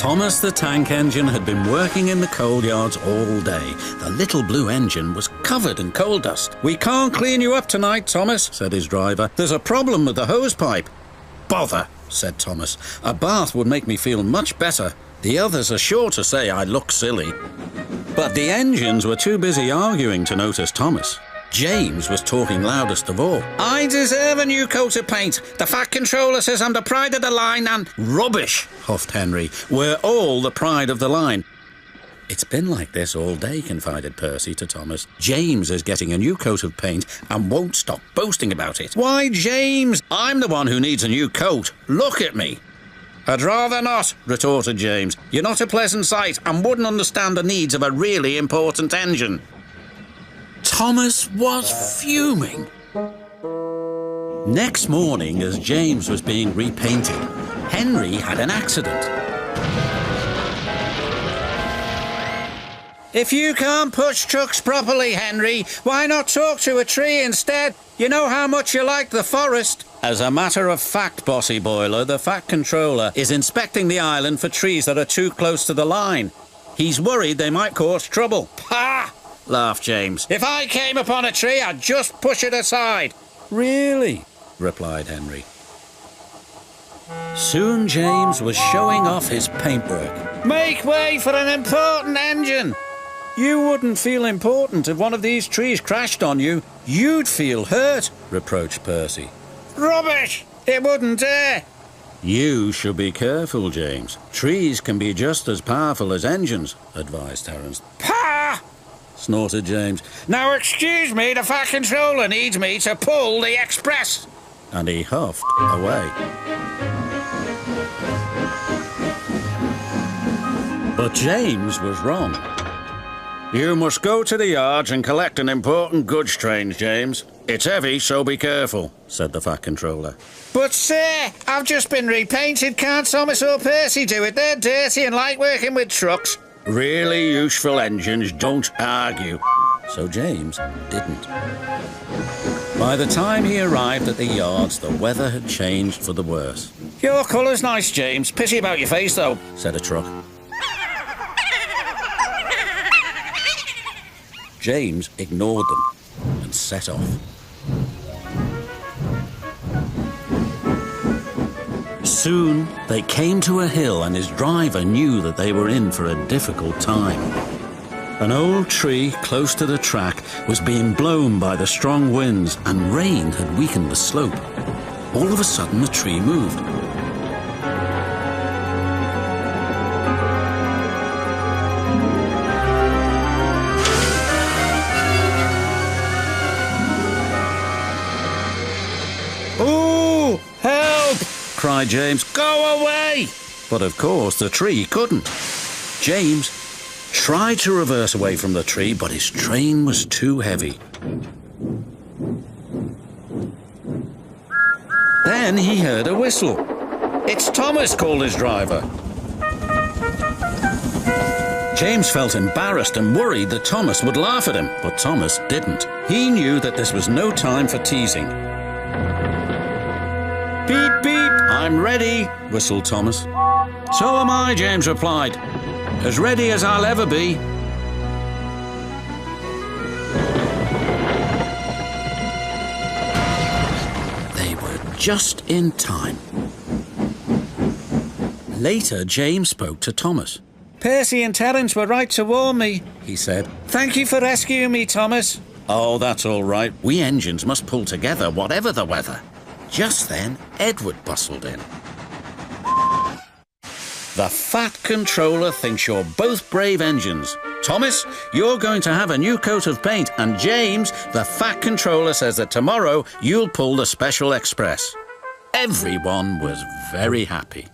Thomas the Tank Engine had been working in the coal yards all day. The little blue engine was covered in coal dust. "We can't clean you up tonight, Thomas," said his driver. "There's a problem with the hose pipe." "Bother," said Thomas. "A bath would make me feel much better. The others are sure to say I look silly." But the engines were too busy arguing to notice Thomas. James was talking loudest of all. "I deserve a new coat of paint. The Fat Controller says I'm the pride of the line and—" "Rubbish," huffed Henry. "We're all the pride of the line." "It's been like this all day," confided Percy to Thomas. "James is getting a new coat of paint and won't stop boasting about it." "Why, James? I'm the one who needs a new coat. Look at me." "I'd rather not," retorted James. "You're not a pleasant sight and wouldn't understand the needs of a really important engine." Thomas was fuming. Next morning, as James was being repainted, Henry had an accident. "If you can't push trucks properly, Henry, why not talk to a tree instead? You know how much you like the forest." "As a matter of fact, Bossy Boiler, the Fat Controller is inspecting the island for trees that are too close to the line. He's worried they might cause trouble." "Pah!" laughed James. "If I came upon a tree, I'd just push it aside." "Really?" replied Henry. Soon James was showing off his paintwork. "Make way for an important engine." "You wouldn't feel important if one of these trees crashed on you. You'd feel hurt," reproached Percy. "Rubbish! It wouldn't dare." "You should be careful, James. Trees can be just as powerful as engines," advised Terence. "Pah!" snorted James. "Now excuse me, the Fat Controller needs me to pull the express." And he huffed away. But James was wrong. "You must go to the yards and collect an important goods train, James. It's heavy, so be careful," said the Fat Controller. "But sir, I've just been repainted. Can't Thomas or Percy do it? They're dirty and like working with trucks." Really useful engines don't argue. So James didn't. By the time he arrived at the yards, the weather had changed for the worse. "Your colour's nice, James. Pity about your face, though," said a truck. James ignored them and set off. Soon they came to a hill and his driver knew that they were in for a difficult time. An old tree close to the track was being blown by the strong winds and rain had weakened the slope. All of a sudden the tree moved. "Ooh, help!" cried James. "Go away!" But of course the tree couldn't. James tried to reverse away from the tree, but his train was too heavy. Then he heard a whistle. "It's Thomas," called his driver. James felt embarrassed and worried that Thomas would laugh at him, but Thomas didn't. He knew that this was no time for teasing. "Beep, beep, I'm ready," whistled Thomas. "So am I," James replied. "As ready as I'll ever be." They were just in time. Later, James spoke to Thomas. "Percy and Terence were right to warn me," he said. "Thank you for rescuing me, Thomas." "Oh, that's all right. We engines must pull together, whatever the weather." Just then, Edward bustled in. "The Fat Controller thinks you're both brave engines. Thomas, you're going to have a new coat of paint, and James, the Fat Controller says that tomorrow you'll pull the Special Express." Everyone was very happy.